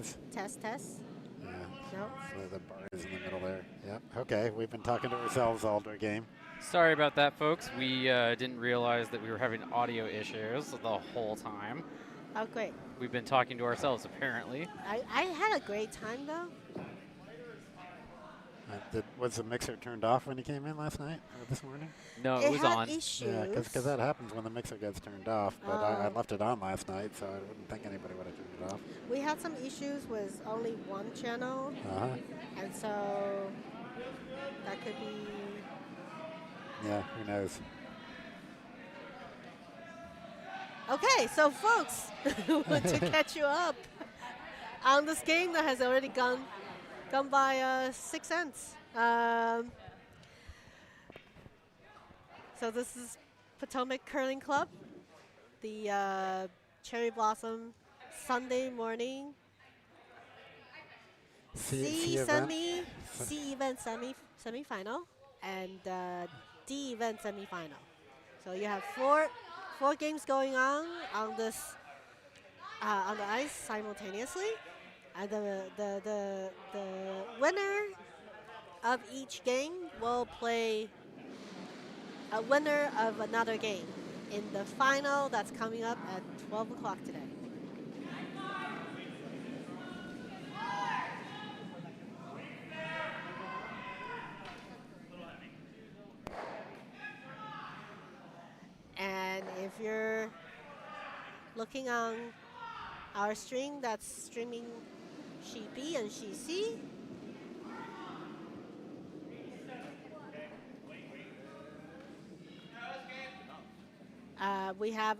is. Test, test. Yeah. No. So the bar is in the middle there. Yep. Okay, we've been talking to ourselves all day game. Sorry about that, folks. We didn't realize that we were having audio issues the whole time. Oh, great. We've been talking to ourselves, apparently. I had a great time, though. Was the mixer turned off when he came in last night or this morning? No, it was had on. issues. Yeah, because that happens when the mixer gets turned off. But I left it on last night, so I wouldn't think anybody would have turned it off. We had some issues with only one channel, and so that could be. Yeah, who knows? Okay, so folks, to catch you up on this game that has already gone by 6 ends. So this is Potomac Curling Club, the Cherry Blossom Sunday morning C event semifinal and D event semifinal. So you have four games going on this on the ice simultaneously, and the winner of each game will play a winner of another game in the final that's coming up at 12 o'clock today. And if you're looking on our stream that's streaming Sheet B and Sheet C, we have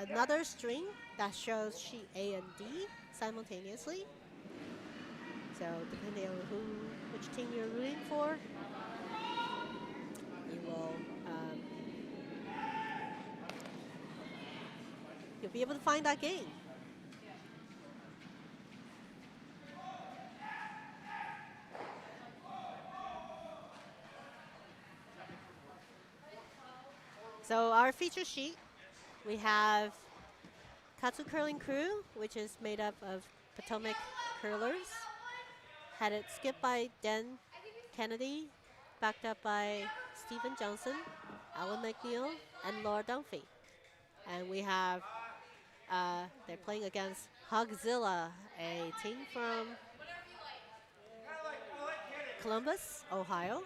another stream that shows Sheet A and D simultaneously. So depending on which team you're rooting for, you will you'll be able to find that game. So our feature sheet, we have Katsu Curling Crew, which is made up of Potomac curlers, headed skipped by Dan Kennedy, backed up by Stephen Johnson, Alan MacNeill, and Laura Dunphy. And we have, they're playing against Hogzilla, a team from Columbus, Ohio,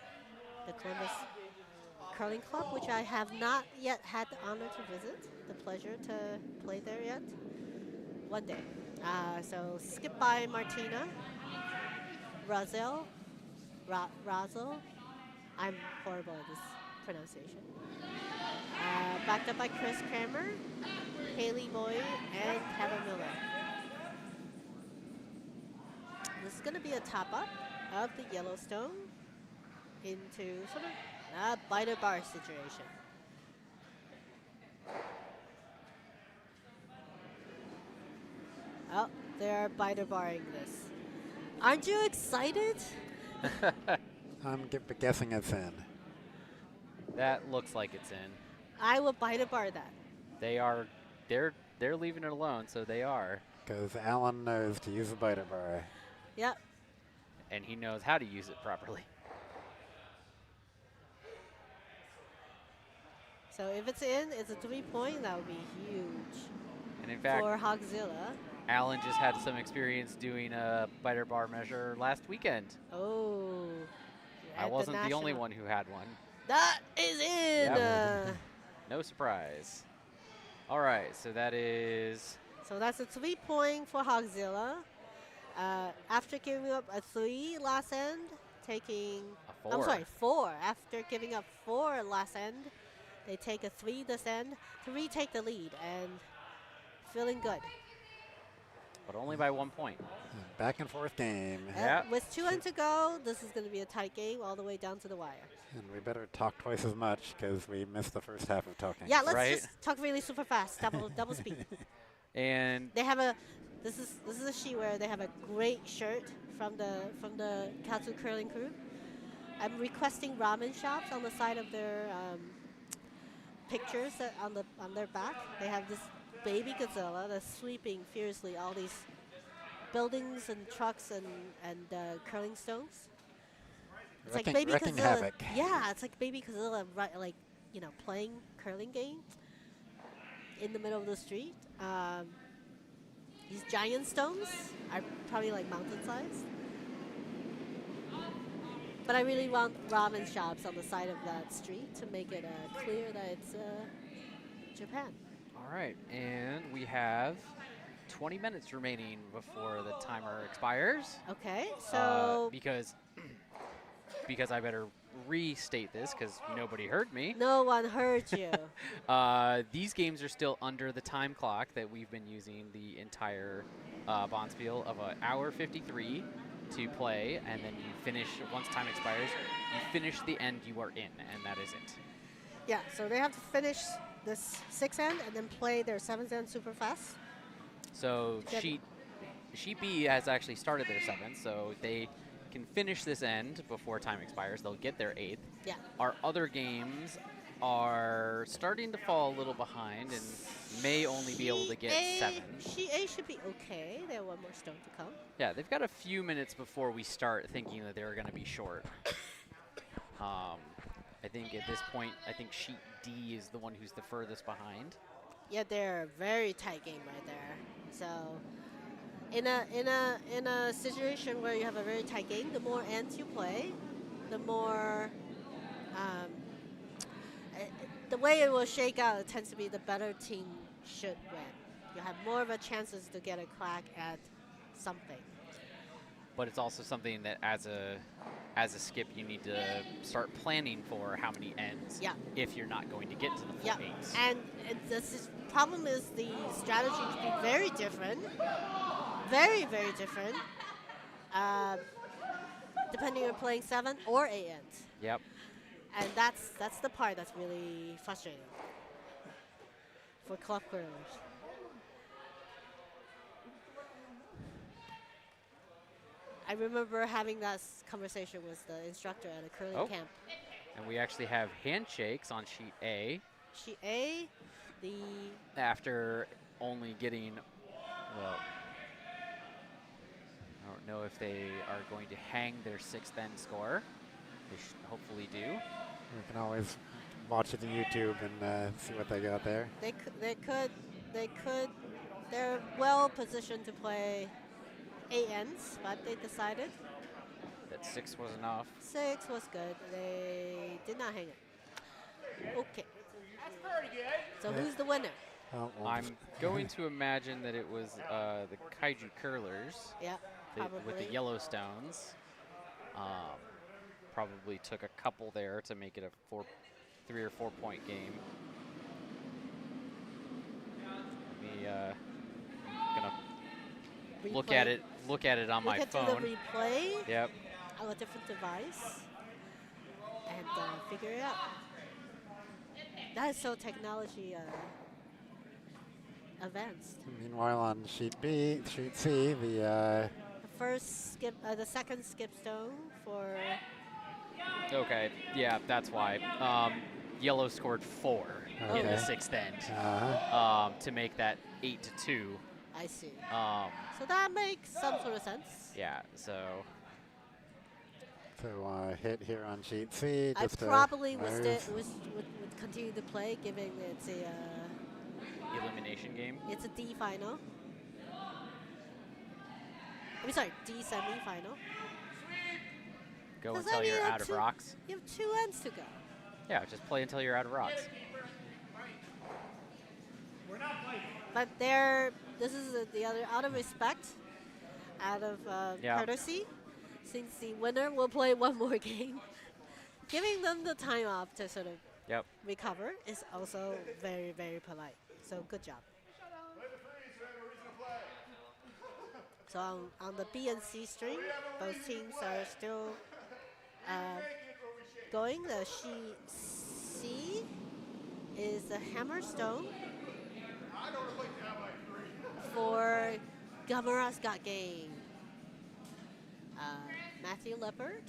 the Columbus Curling Club, which I have not yet had the honor to visit, the pleasure to play there yet. One day. So skip by Martina, Rozzell, Rozzell. I'm horrible at this pronunciation. Backed up by Cramer, Kayleigh, Bowe, and Heather Miller. This is going to be a top-up of the Yellowstone into sort of a biter bar situation. Oh, they're biter barring this. Aren't you excited? I'm guessing it's in. That looks like it's in. I will biter bar that. They're leaving it alone, so they are. Because Alan knows to use a biter bar. Yep. And he knows how to use it properly. So if it's in, it's a 3-point. That would be huge. And in fact, for Hogzilla. Alan just had some experience doing a biter bar measure last weekend. Oh. I wasn't the only one who had one. That is in. Yep. No surprise. All right, so that is. So that's a 3-point for Hogzilla. After giving up a 3 last end, taking. A 4. I'm sorry, 4. After giving up 4 last end, they take a 3 this end to retake the lead and feeling good. But only by 1 point. Back and forth game. With 2 ends to go, this is going to be a tight game all the way down to the wire. And we better talk twice as much because we missed the first half of talking. Yeah, let's just talk really super fast, double speed. And they have a. This is a sheet where they have a great shirt from the Katsu Curling Crew. I'm requesting ramen shops on the side of their pictures on their back. They have this baby Godzilla that's sweeping fiercely all these buildings and trucks and curling stones. It's like Wrecking- baby wrecking Hogzilla. havoc. Yeah, it's like baby Hogzilla, right? Like playing curling game in the middle of the street. These giant stones are probably like mountain sized. But I really want ramen shops on the side of that street to make it clear that it's Japan. All right, and we have 20 minutes remaining before the timer expires. Okay, so because I better restate this because nobody heard me. no one heard you. These games are still under the time clock that we've been using the entire Bonspiel of an hour 53 to play, and then you finish, once time expires, you finish the end you are in, and that is it. Yeah, so they have to finish this 6th end and then play their 7th end super fast. So sheet B has actually started their 7th, so they can finish this end before time expires. They'll get their 8th. Yeah. Our other games are starting to fall a little behind and may only be able to get 7. Sheet A should be okay. They have one more stone to come. Yeah, they've got a few minutes before we start thinking that they're going to be short. I think at this point, I think sheet D is the one who's the furthest behind. Yeah, they're a very tight game right there. So in a situation where you have a very tight game, the more ends you play, the more the way it will shake out, it tends to be the better team should win. You have more of a chances to get a crack at something. But it's also something that as a skip you need to start planning for how many ends if you're not going to get to the full 8s. And this problem is the strategy could be very different. Very, very different. Depending on playing 7 or 8 ends. Yep. And that's the part that's really frustrating for club curlers. I remember having that conversation with the instructor at a curling camp. And we actually have handshakes on sheet A. Sheet A, after only getting, well, I don't know if they are going to hang their 6th end score. They should hopefully do. We can always watch it on YouTube and see what they got there. They could. They're well positioned to play 8 ends, but they decided that 6 was enough. 6 was good. They did not hang it. Okay. So who's the winner? I'm going to imagine that it was the Kaiju Curlers. Yeah, probably. With the Yellowstones. Probably took a couple there to make it a 3 or 4 point game. Gonna replay. Look at it on my phone. Look at the replay. Yep. On a different device, and figure it out. That is so technology advanced. Meanwhile, on sheet C, the first skip, the second skip stone for. Okay, yeah, that's why. Yellow scored 4 in the 6th end to make that 8-2. I see. So that makes some sort of sense. Yeah. So hit here on sheet C. I probably would continue to play, given it's a elimination game. It's a D final. I'm sorry, D semi-final. Go until you're out of rocks. You have 2 ends to go. Yeah, just play until you're out of rocks. But this is the other, out of respect, out of courtesy, since the winner will play 1 more game, giving them the time off to sort of recover is also very, very polite. So good job. So on the B and C string, both teams are still going. The sheet C is the hammer stone for Gamera's Got Game. Matthew Lappert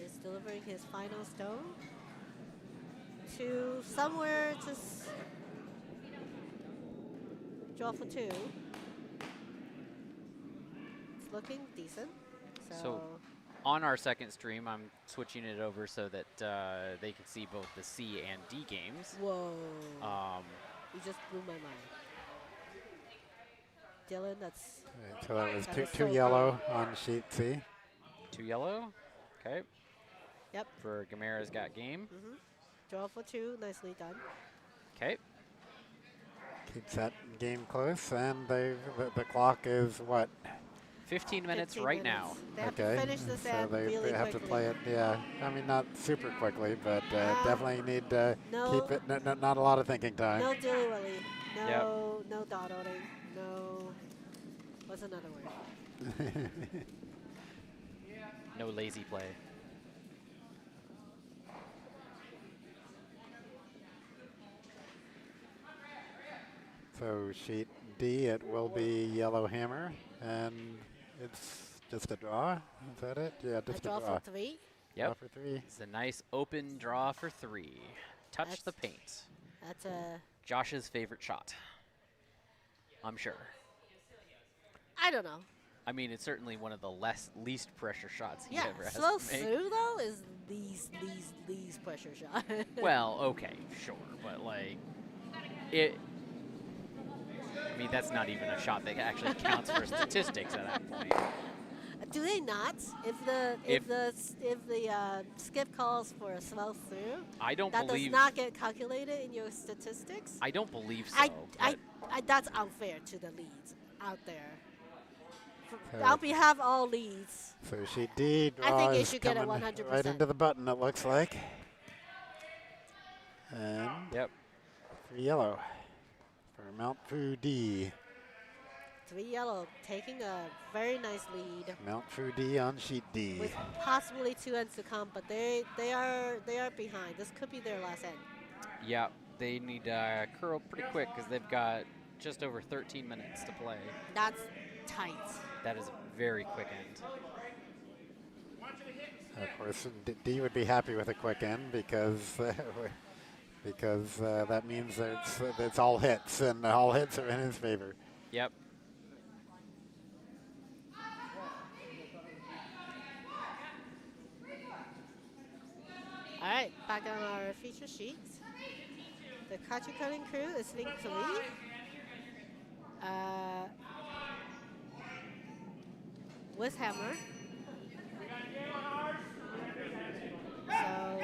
is delivering his final stone to somewhere to draw for 2. looking decent. So on our second stream, I'm switching it over so that they can see both the C and D games. Whoa. You just blew my mind. Dylan, that's... Right, so that was That two, is two so yellow on sheet C. 2 yellow. Okay. Yep. For Gamera's got game. Draw for 2. Nicely done. Okay. Keeps that game close, and the clock is what? 15 minutes 15 right minutes. now. They have to finish this so end they really have quickly. to play it. Yeah, I mean not super quickly, but definitely need to No. keep it. Not a lot of thinking time. No dilly-willy. No, Yep. no dawdling. No. What's another word? No lazy play. So sheet D, it will be yellow hammer, and it's just a draw. Is that it? Yeah, just a draw draw. for 3. Draw Yep. for 3. It's a nice open draw for 3. Touch That's- the paint. That's a... Josh's favorite shot. I'm sure. I don't know. I mean, it's certainly one of the least pressure shots he Yeah, ever has slow to make. through though is these pressure shot. Well, okay, sure, but like it. I mean, that's not even a shot that actually counts for statistics at that point. Do they not? If the skip calls for a slow through, I don't that believe. does not get calculated in your statistics. I don't believe so. I that's unfair to the leads out there. On behalf of all leads, So sheet D draws I think it should get a coming 100%. right into the button. It looks like. And Yep. 3 yellow for Mount Fu D. 3 yellow taking a very nice lead Mount Fu D on sheet D. with possibly 2 ends to come, but they are behind. This could be their last end. Yeah, they need to curl pretty quick because they've got just over 13 minutes to play. That's tight. That is a very quick end. Of course, D would be happy with a quick end because that means that it's all hits, and all hits are in his favor. Yep. All right, back on our feature sheet. The Kaiju cutting crew is link 3. With hammer. So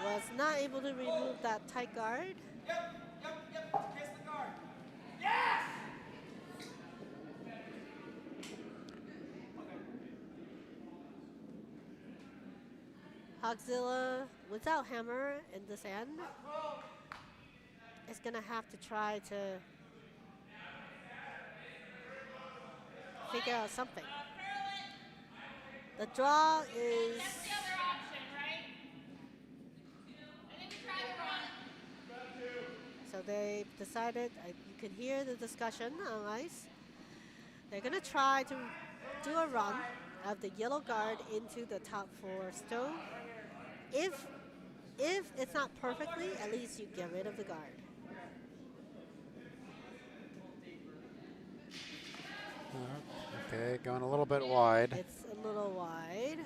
was not able to remove that tight guard. Kiss the guard. Yes! Hogzilla without hammer in this end is gonna have to try to figure out something. The draw is so they decided, you can hear the discussion on ice. They're gonna try to do a run of the yellow guard into the top 4 stone. If it's not perfectly, at least you get rid of the guard. Okay, going a little bit wide. It's a little wide.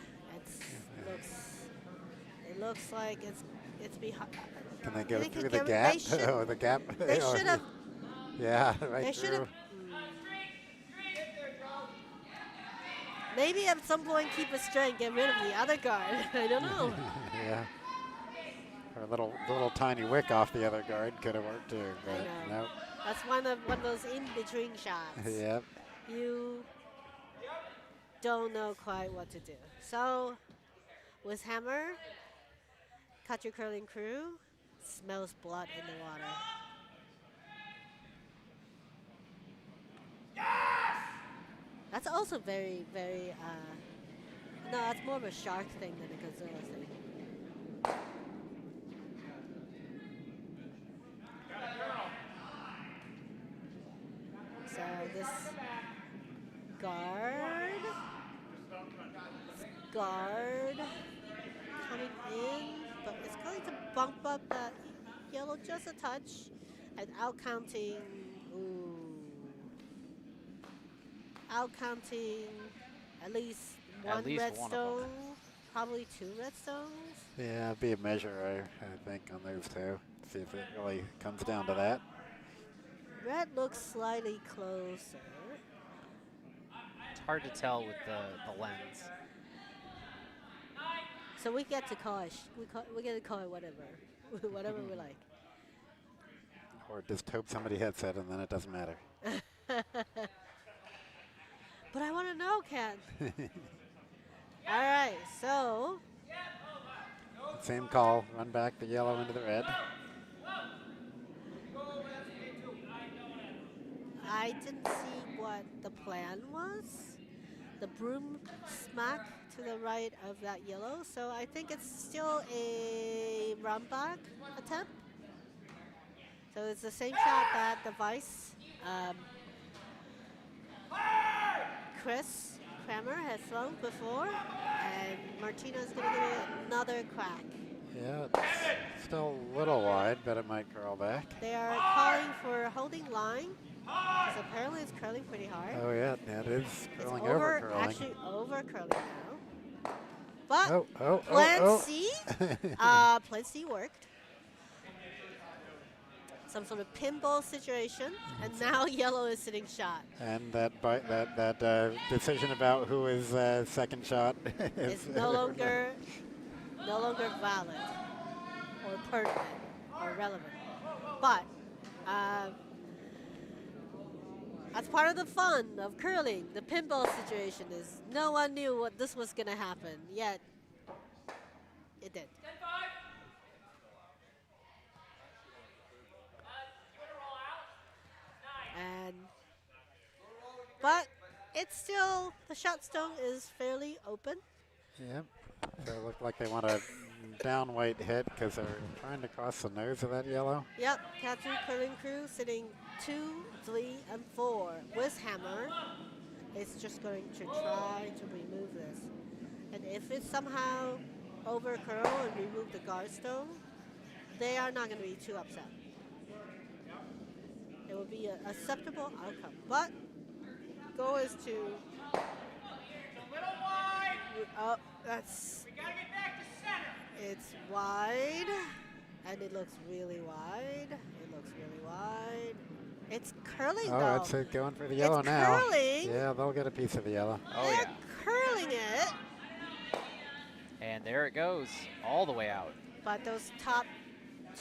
It looks like it's behind. Can they go They through could the get gap? they should- Oh, the gap. They Oh, should have. Yeah, right They should through. have. Maybe at some point keep it straight and get rid of the other guard. I don't know. Yeah. Or a little tiny wick off the other guard could have worked too, I but know. nope. That's one of those in-between shots. Yep. You don't know quite what to do. So, with hammer, cut your curling crew, smells blood in the water. That's also very, very, no, that's more of a shark thing than a Godzilla thing. So this guard coming in, but it's going to bump up that yellow just a touch and out counting. Ooh. out counting at least At one least one of 'em. redstone, probably 2 redstones. Yeah, it'd be a measure, I think, on those two. See if it really comes down to that. Red looks slightly closer. It's hard to tell with the lens. So we get to call it, we get to call it whatever, whatever we like. Or just hope somebody hits it and then it doesn't matter. But I want to know, Ken. All right, so Same call, run back the yellow into the red. I didn't see what the plan was. The broom smack to the right of that yellow, so I think it's still a run back attempt. So it's the same shot that the Vice Chris Cramer has thrown before, and Martina is going to give it another crack. Yeah, it's still a little wide, but it might curl back. They are calling for holding line, because apparently it's curling pretty hard. Oh yeah, it is curling It's over curling. actually over curling now. But Plan C, Plan C worked. Some sort of pinball situation, and now yellow is sitting shot. And that decision about who is second shot It's no longer valid or pertinent or relevant. But that's part of the fun of curling. The pinball situation is no one knew what this was going to happen, yet it did. But it's still, the shot stone is fairly open. Yep. So it looked like they want a down weight hit because they're trying to cross the nose of that yellow. Yep, Kaiju curling crew sitting 2, 3, and 4 with hammer. It's just going to try to remove this. And if it somehow over curl and remove the guard stone, they are not going to be too upset. It will be an acceptable outcome. But goal is to. Oh, that's. We gotta get back to center. It's wide, and it looks really wide. It looks really wide. It's curling though. Oh, it's going for the yellow now. It's curling. Yeah, they'll get a piece of the yellow. Oh They're yeah. curling it. And there it goes, all the way out. But those top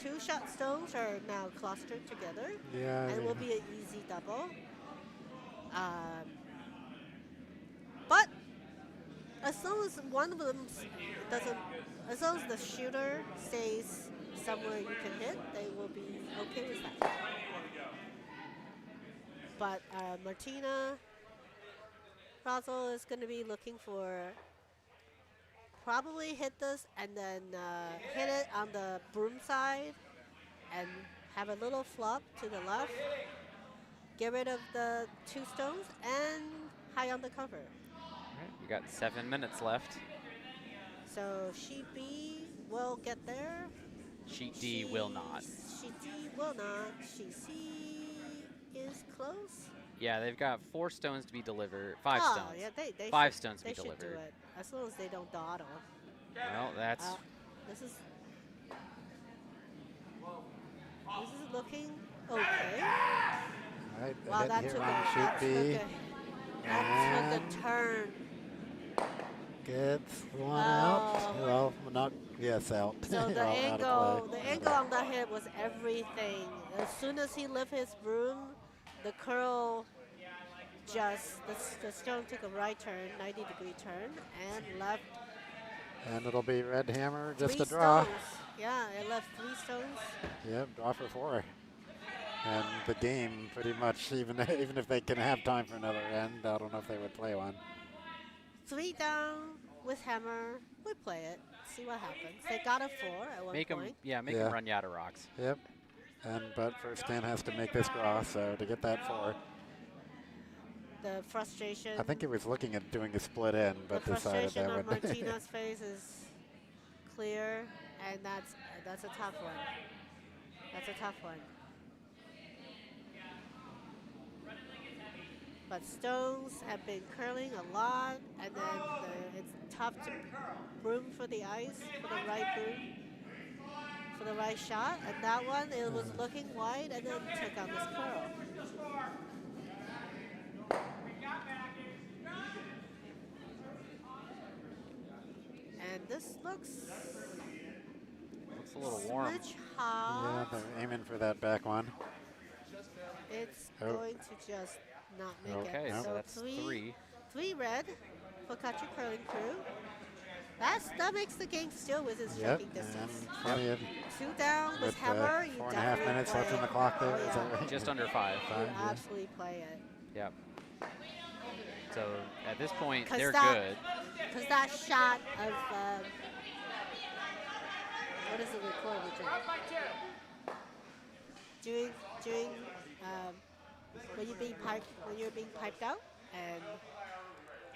2 shot stones are now clustered together. Yeah. And it will be an easy double. But as long as one of them doesn't, as long as the shooter stays somewhere you can hit, they will be okay with that. But Martina, Rozzell is going to be looking for probably hit this and then hit it on the broom side and have a little flop to the left. Get rid of the 2 stones and high on the cover. All right, we got 7 minutes left. So sheet B will get there. Sheet D will not. Sheet D will not. Sheet C is close. Yeah, they've got 4 stones to be delivered. 5 oh, stones. Yeah, they 5 should, stones to they be should delivered. do it as long as they don't dawdle. Well, that's This is looking okay. All right, the Wow, hit that here took on that sheet B. took a turn. Gets one Oh. out. Well, not, yes, out. So the Well, out angle, of play. the angle on that hit was everything. As soon as he lifted his broom, the curl just, the stone took a right turn, 90-degree turn, and left And it'll be red hammer, just 3 a draw. stones. Yeah, it left 3 stones. Yep, draw for 4. And the game, pretty much, even if they can have time for another end, I don't know if they would play one. 3 down with hammer. We play it, see what happens. They got a 4 at one make them, point. make them run you out of rocks. Yep. But first Dan has to make this draw, so to get that 4. The frustration. I think he was looking at doing a split in, but the decided frustration that on would. Martina's face is clear, and that's a tough one. That's a tough one. But stones have been curling a lot, and then it's tough to broom for the ice, for the right broom, for the right shot. And that one, it was looking wide, and then took on this curl. And this looks a little warm. smidge hot. Yeah, they're aiming for that back one. It's Oh. going to just not make Okay, it. so that's 3. 3 red for Kaiju curling crew. That makes the game still within Yep, striking and distance. plenty of 2 down with with hammer. You 4.5 definitely minutes left play on the it. clock there. Oh, Is yeah. that right? Just under 5. You Five, yeah. absolutely play it. Yep. So at this point, 'Cause they're that- good. Because that shot of what is it recorded during when you're being piped out, and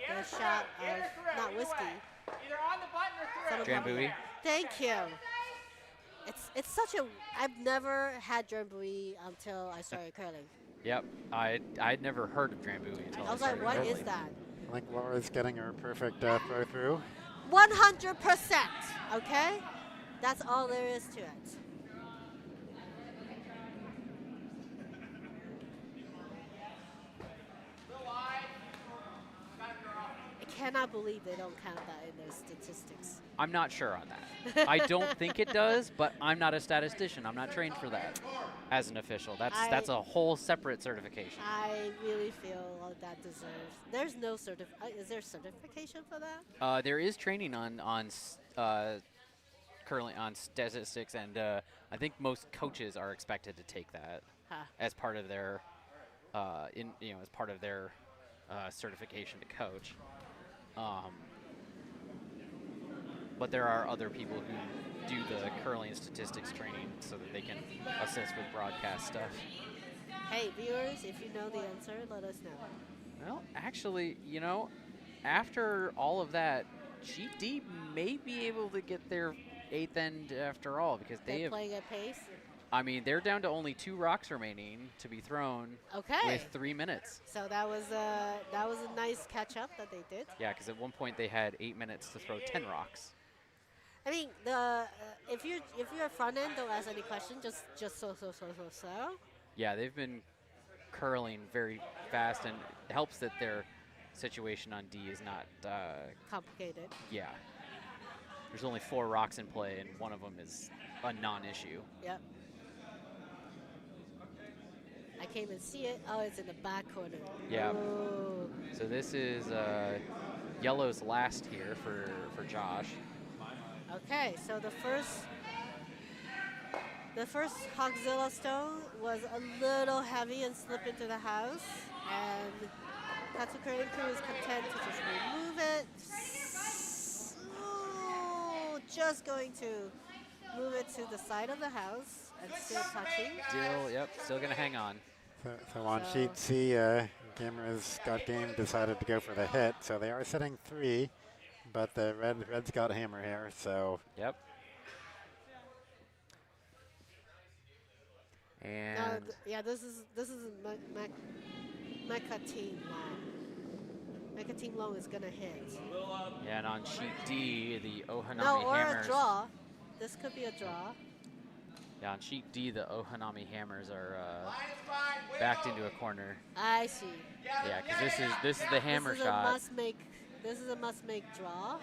the shot of not whiskey. Either on the button or through it. Drambuie. Thank you. It's such a I've never had Drambuie until I started curling. Yep. I'd never heard of Drambuie until I was started like, what is curling. that? I think Laura's getting her perfect throw through. 100%. Okay, that's all there is to it. I cannot believe they don't count that in their statistics. I'm not sure on that. I don't think it does, but I'm not a statistician. I'm not trained for that as an official. That's a whole separate certification. I really feel that deserves. There's no is there certification for that? There is training on curling on statistics, and I think most coaches are expected to take that Huh. as part of their as part of their certification to coach. But there are other people who do the curling statistics training so that they can assist with broadcast stuff. Hey, viewers, if you know the answer, let us know. Well, actually, after all of that, Sheet D may be able to get their 8th end after all, because They're playing at pace. I mean, they're down to only 2 rocks remaining to be thrown Okay. with 3 minutes. So that was a nice catch up that they did. Yeah, because at one point they had 8 minutes to throw 10 rocks. I mean, if you're front end, don't ask any question. Just so. Yeah, they've been curling very fast, and it helps that their situation on D is not. Complicated. Yeah. There's only 4 rocks in play, and one of them is a non-issue. Yep. I can't even see it. Oh, it's in the back corner. Yeah. Ooh. So this is yellow's last here for Josh. Okay, so the first Hogzilla stone was a little heavy and slipped into the house, and Kaiju curling crew is content to just remove it. Ooh, just going to move it to the side of the house and still touching. Still gonna hang on. So on sheet C, Gamera's got game decided to go for the hit, so they are sitting 3, but the red's got hammer here, so. Yep. And Yeah, this is Mechateam long. Mechateam long is gonna hit. yeah, and on sheet D, the Ohanami No, or hammers. a draw. This could be a draw. Yeah, on sheet D, the Ohanami hammers are backed into a corner. I see. Yeah, because this is the hammer this is shot. This is a must-make draw.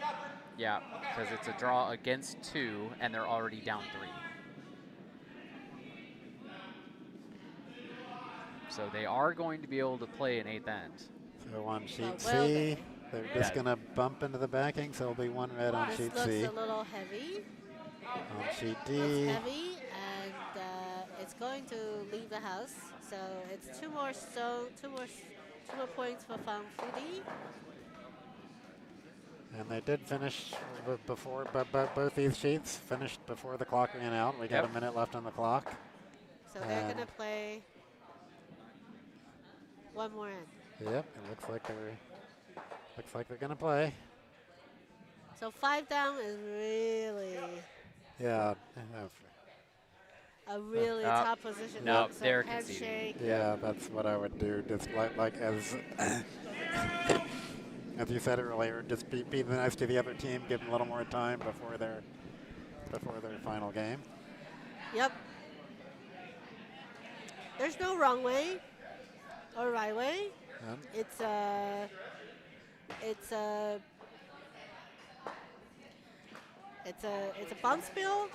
Yeah, because it's a draw against 2, and they're already down 3. So they are going to be able to play an 8th end. So on sheet will C, they? they're just Yeah. going to bump into the backing, so it'll be 1 red on This sheet looks C. a little heavy. On sheet It's D, heavy, and it's going to leave the house. So it's 2 more points for Fan Fudi. and they did finish before, but both these sheets finished before the clock ran out. We got Yep. a minute left on the clock. So they're And- gonna play 1 more end. Yep, it looks like they're going to play. So 5 down is really. Yeah. a really top position. No, So they're conceding. handshake. Yeah, that's what I would do. Just like as as you said earlier, just be nice to the other team, give them a little more time before their final game. Yep. There's no wrong way or right way. And It's a bounce bill.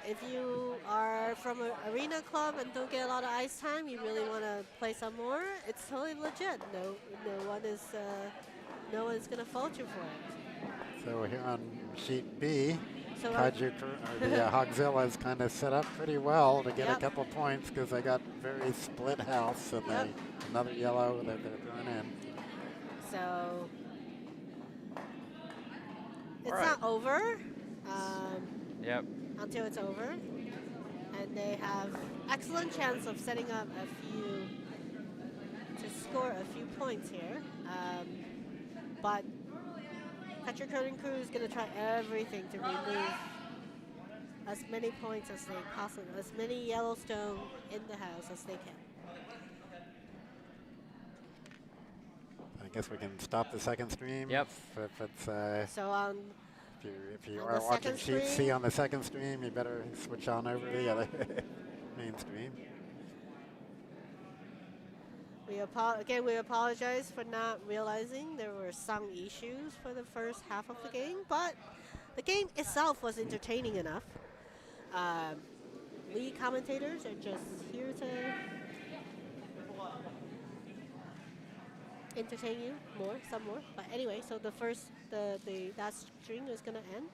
If you are from an arena club and don't get a lot of ice time, you really want to play some more. It's totally legit. No one's gonna fault you for it. so here on sheet B, So Kaiju or the Hogzilla is kind of set up pretty well to get a Yep. couple points because they got very split house and Yep. another yellow that they're throwing in. So it's Alright. not over Yep. until it's over, and they have excellent chance of setting up to score a few points here. But Catcher Curling Crew is going to try everything to remove as many points as they possibly, as many Yellowstone in the house as they can. I guess we can stop the second stream. Yep. If it's So if you on are the watching second sheet C stream? on the second stream, you better switch on over to the other main stream. we apologize for not realizing there were some issues for the first half of the game, but the game itself was entertaining enough. We commentators are just here to entertain you some more. But anyway, so that string is gonna end.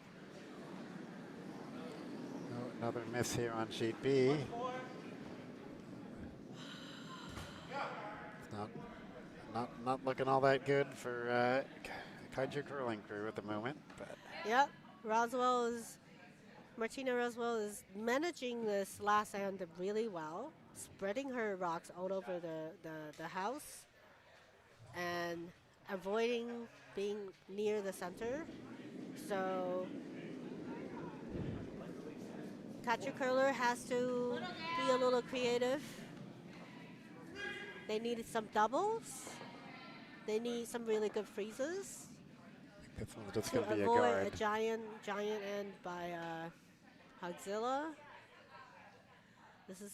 Oh, another miss here on sheet B. Not looking all that good for Kaiju Curling Crew at the moment. But Yep, Martina Rozzell is managing this last end really well, spreading her rocks all over the house and avoiding being near the center. So Catcher Curler has to be a little creative. They needed some doubles. They need some really good freezes this one's just to going to be a avoid guard. a giant end by Hogzilla. This is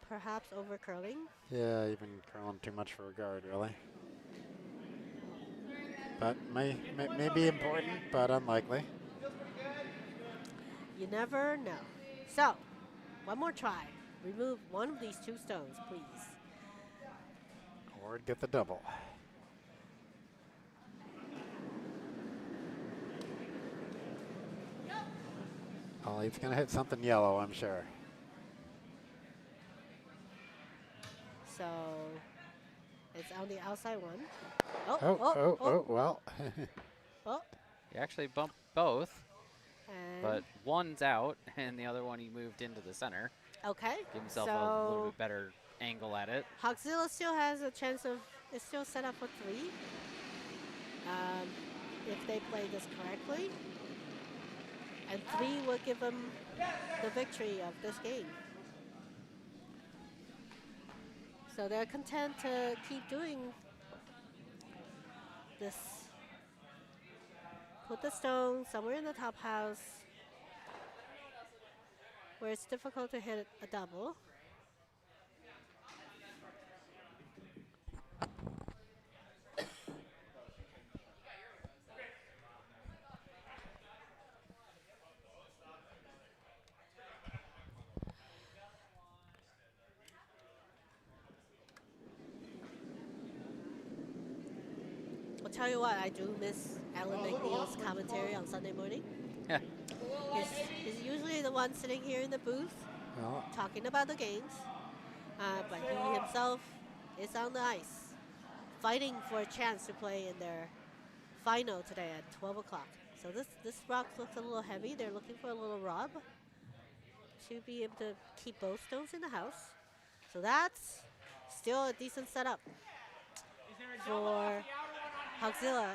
perhaps over curling. Yeah, even curling too much for a guard, really. But may be important, but unlikely. You never know. So, one more try. Remove one of these two stones, please. Or get the double. Oh, he's going to hit something yellow, I'm sure. So, it's on the outside one. Well. Oh, He actually bumped both, and but one's out, and the other one he moved into the center. okay. Give himself a little So bit better angle at it. Hogzilla still has a chance of, it's still set up for 3. If they play this correctly. And 3 will give them the victory of this game. So they're content to keep doing this. Put the stone somewhere in the top house where it's difficult to hit a double. I'll tell you what, I do miss Alan MacNeill's commentary on Sunday morning. Yeah. He's usually the one sitting here in the booth Well, talking about the games, but he himself is on the ice, fighting for a chance to play in their final today at 12 o'clock. So this rock looks a little heavy. They're looking for a little rub to be able to keep both stones in the house. So that's still a decent setup for Hogzilla.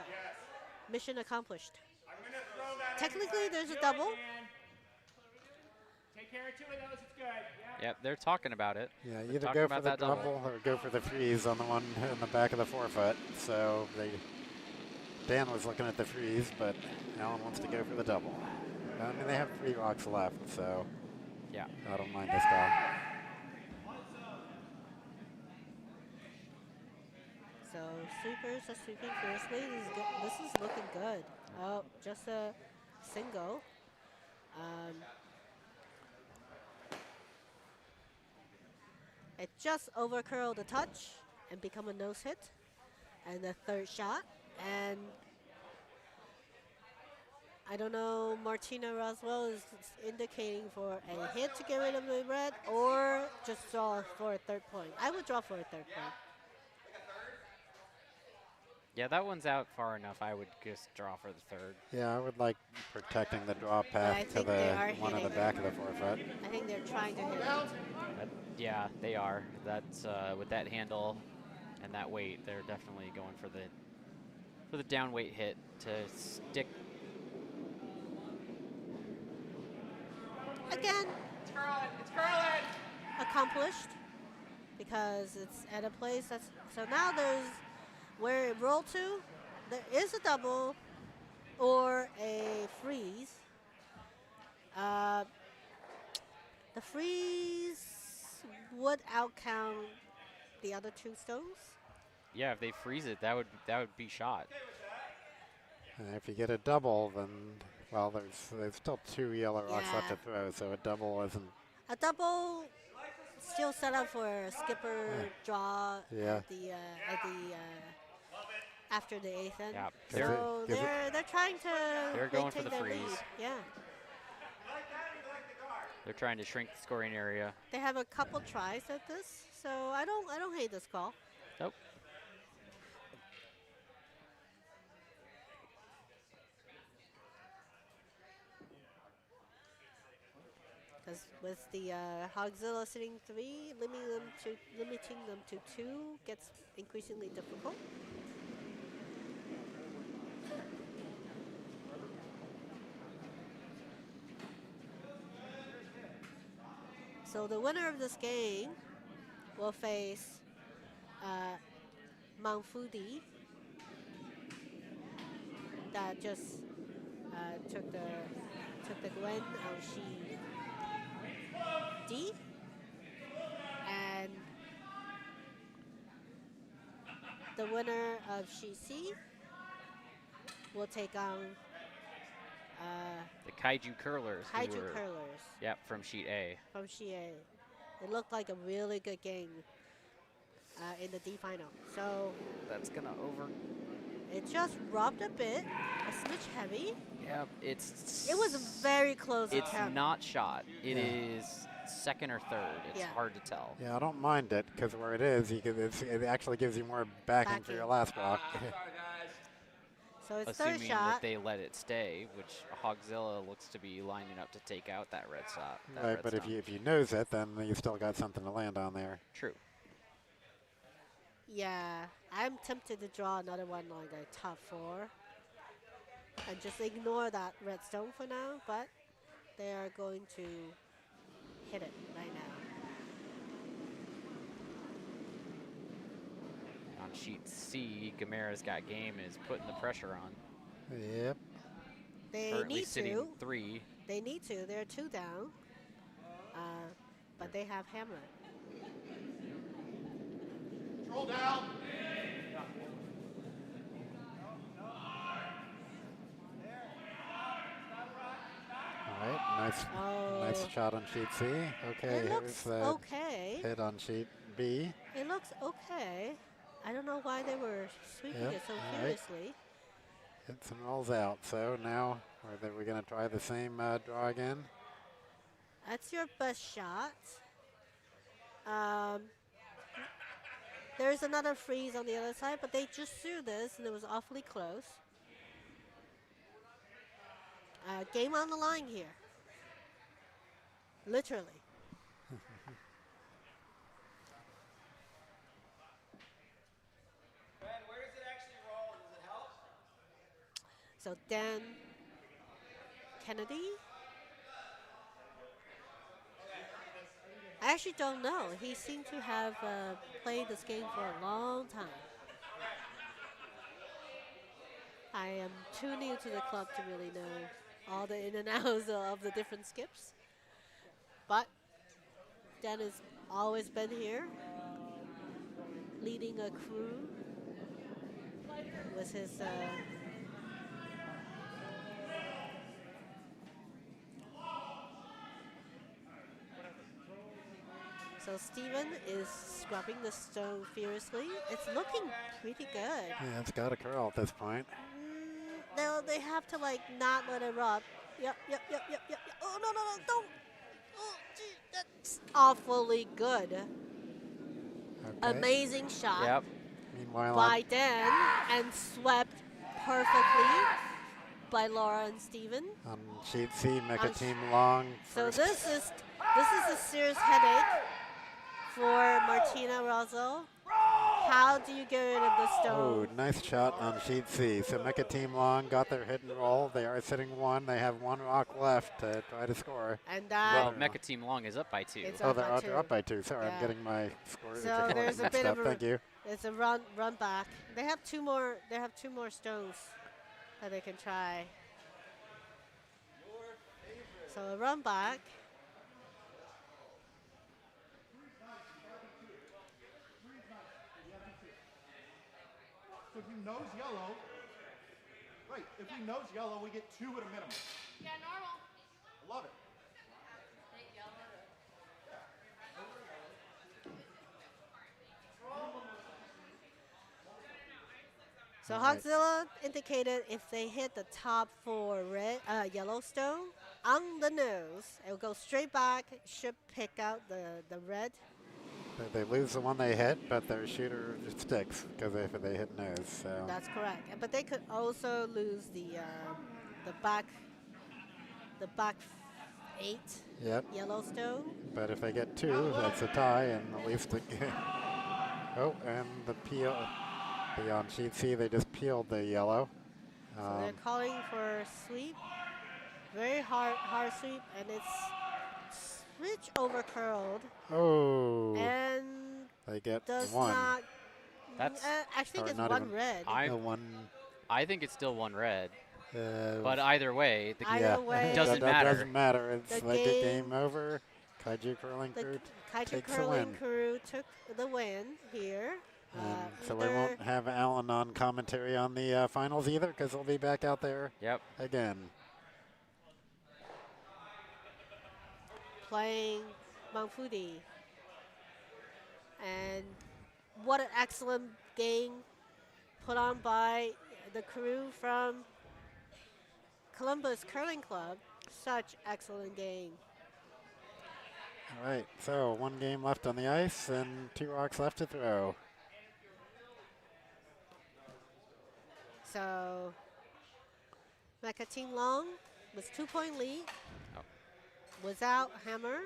Mission accomplished. Technically, there's a double. Take care of 2 of those. It's good. Yeah. Yep, they're talking about it. Yeah, They're either talking go for about the that double. double or go for the freeze on the one in the back of the forefoot. So Dan was looking at the freeze, but Alan wants to go for the double. I mean, they have 3 rocks left, so Yeah. I don't mind this call. So sweepers are sweeping fiercely. This is looking good. Oh, just a single. It just overcurled the touch and become a nose hit. And the third shot. And I don't know, Martina Rozzell is indicating for a hit to get rid of the red or just draw for a third point. I would draw for a third point. Yeah, that one's out far enough. I would just draw for the third. Yeah, I would like protecting the draw I path to think they are the one on the hitting. back of the forefoot. I think they're trying to hit it. Yeah, they are. That's with that handle and that weight, they're definitely going for the down weight hit to stick. Again, It's curling. It's curling. accomplished because it's at a place that's, so now there's where it rolled to, there is a double or a freeze. The freeze would outcount the other 2 stones. Yeah, if they freeze it, that would be shot. And if you get a double, then, well, there's still 2 yellow rocks left Yeah. to throw, so a double isn't. A double still set up for a skipper draw Yeah. at the after the 8th end. Yeah, So Is it- they're trying to They're going for maintain the their freeze. lead. Yeah. they're trying to shrink the scoring area. They have a couple tries at this, so I don't hate this call. Nope. Because with the Hogzilla sitting 3, limiting them to 2 gets increasingly difficult. So the winner of this game will face Manfudi that just took the Gwen of she D, and the winner of she C will take on The Kaiju Curlers. who Kaiju were- Curlers Yep, from sheet A. from she A. It looked like a really good game in the D final. So That's gonna over. it just robbed a bit, a smidge heavy. Yep, it's. It was a very close It's attempt. not shot. It Yeah. is second or third. It's Yeah. hard to tell. Yeah, I don't mind it because where it is, it actually gives you more backing for your Backing. last rock. So it's third Assuming shot. that they let it stay, which Hogzilla looks to be lining up to take out that red shot. that Right, red but stone. if you nose it, then you still got something to land on there. True. Yeah, I'm tempted to draw another one like a top 4 and just ignore that red stone for now, but they are going to hit it right now. On sheet C, Gamera's got game is putting the pressure on. Yep. They Currently need sitting to. 3. They need to. They're 2 down, but they have hammer. Roll down. All right, nice Oh, shot on sheet C. Okay, it here's looks the okay. hit on sheet B. It looks okay. I don't know why they were sweeping Yep, it so all right. furiously. Hits and rolls out. So now, we're going to try the same draw again. That's your best shot. There's another freeze on the other side, but they just threw this, and it was awfully close. Game on the line here. Literally. Ben, where does it actually roll? Does it help? So Dan Kennedy I actually don't know. He seemed to have played this game for a long time. I am too new to the club to really know all the in and outs of the different skips. But Dan has always been here, leading a crew with his so Steven is scrubbing the stone furiously. It's looking pretty good. Yeah, it's got a curl at this point. No, they have to like not let it rub. Yep. Oh no, don't. Oh, gee, that's awfully good. Okay. Amazing shot Yep. Meanwhile, by Dan and swept perfectly by Laura and Steven. on sheet C, Mechateam long. So First. this is a serious headache for Martina Rozzell. How do you get rid of the Oh, stone? nice shot on sheet C. So Mechateam long got their hit and roll. They are sitting one. They have one rock left to try to score. And Well, that Mechateam Long is up by 2. It's Oh, up they're by they're up two. by 2. Sorry, Yeah. I'm getting my score. So there's a mixed bit up. of a- Thank you. it's a run back. They have two more. They have two more stones that they can try. So a run back. So if we nose yellow, right, if we nose yellow, we get 2 at a minimum. Yeah, normal. I love it. So All right. Hogzilla indicated if they hit the top 4 yellow stone on the nose, it will go straight back. Should pick out the red. They lose the one they hit, but their shooter sticks because if they hit nose. So That's correct. But they could also lose the back 8 yep. yellow stone. But if they get 2, that's a tie, and at least the oh, and the peel. On sheet C, they just peeled the yellow. So they're calling for sweep. Very hard sweep, and it's switch over curled. Oh, And they get does 1. not. That's- I think Or it's not one even. red. No, 1. I think it's still 1 red. But Uh, either way, the Either yeah, way, Doesn't that matter. doesn't matter. It's The like a game- game over. Kaiju curling The crew Kaiju takes the curling win. crew took the win here. And so we either- won't have Alan on commentary on the finals either because he'll be back out there Yep. again. Playing Mangfudi. And what an excellent game put on by the crew from Columbus Curling Club. Such excellent game. All right, so 1 game left on the ice and 2 rocks left to throw. So Mechateam Long with 2-point lead. Oh. Without hammer.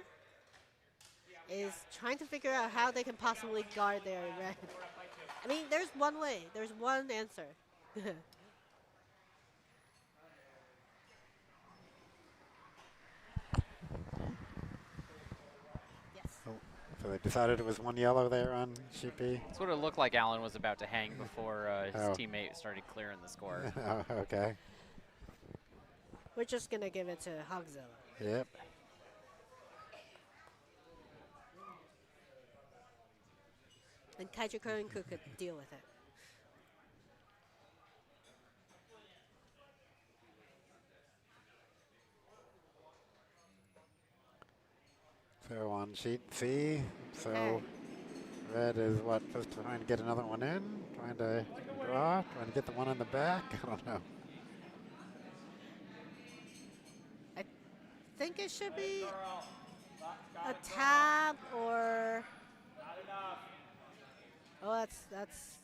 Is trying to figure out how they can possibly guard their red. I mean, there's one way. There's one answer. Yes. So they decided it was 1 yellow there on sheet B. That's what it looked like Alan was about to hang before his Oh. teammate started clearing the score. Oh, okay. We're just going to give it to Hogzilla. Yep. And Kaiju Curling Crew could deal with it. So on sheet C, so Okay. red is what, just trying to get another one in, trying to draw, trying to get the one in the back. I don't know. I think it should be a tab or. Oh, that's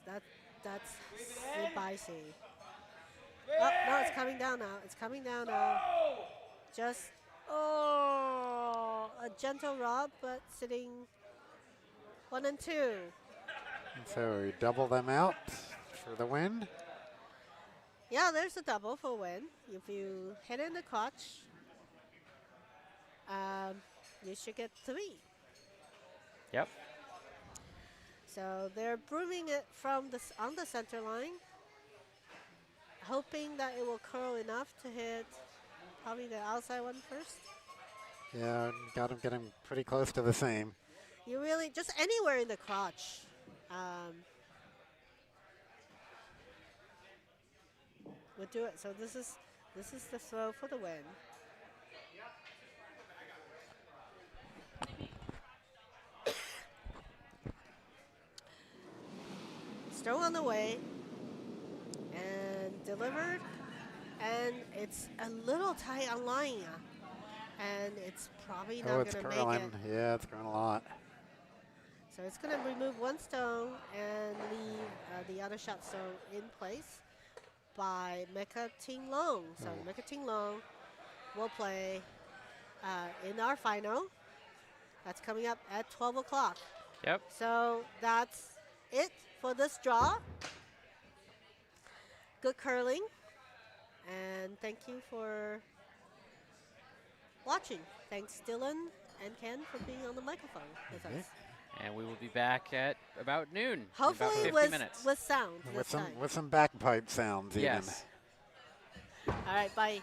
spicy. Oh no, it's coming down now. It's coming down now. Just a gentle rub, but sitting 1 and 2. So we double them out for the win. Yeah, there's a double for win. If you hit in the crotch, you should get 3. Yep. So they're brooming it from on the center line, hoping that it will curl enough to hit probably the outside one first. Yeah, got him getting pretty close to the same. You really, just anywhere in the crotch. Would do it. So this is the throw for the win. It's thrown on the way and delivered, and it's a little tight on line, and it's probably Oh, not it's going to make curling. it. Yeah, it's curling a lot. So it's going to remove one stone and leave the other shot stone in place by Mechateam Long. So Mechateam Long will play in our final. That's coming up at 12 o'clock. Yep. So that's it for this draw. Good curling. And thank you for watching. Thanks Dylan and Ken for being on the microphone with us. And we will be back at about noon. Hopefully in about 50 with minutes. with sound this time. With some bagpipe sounds even. Yes. All right, bye.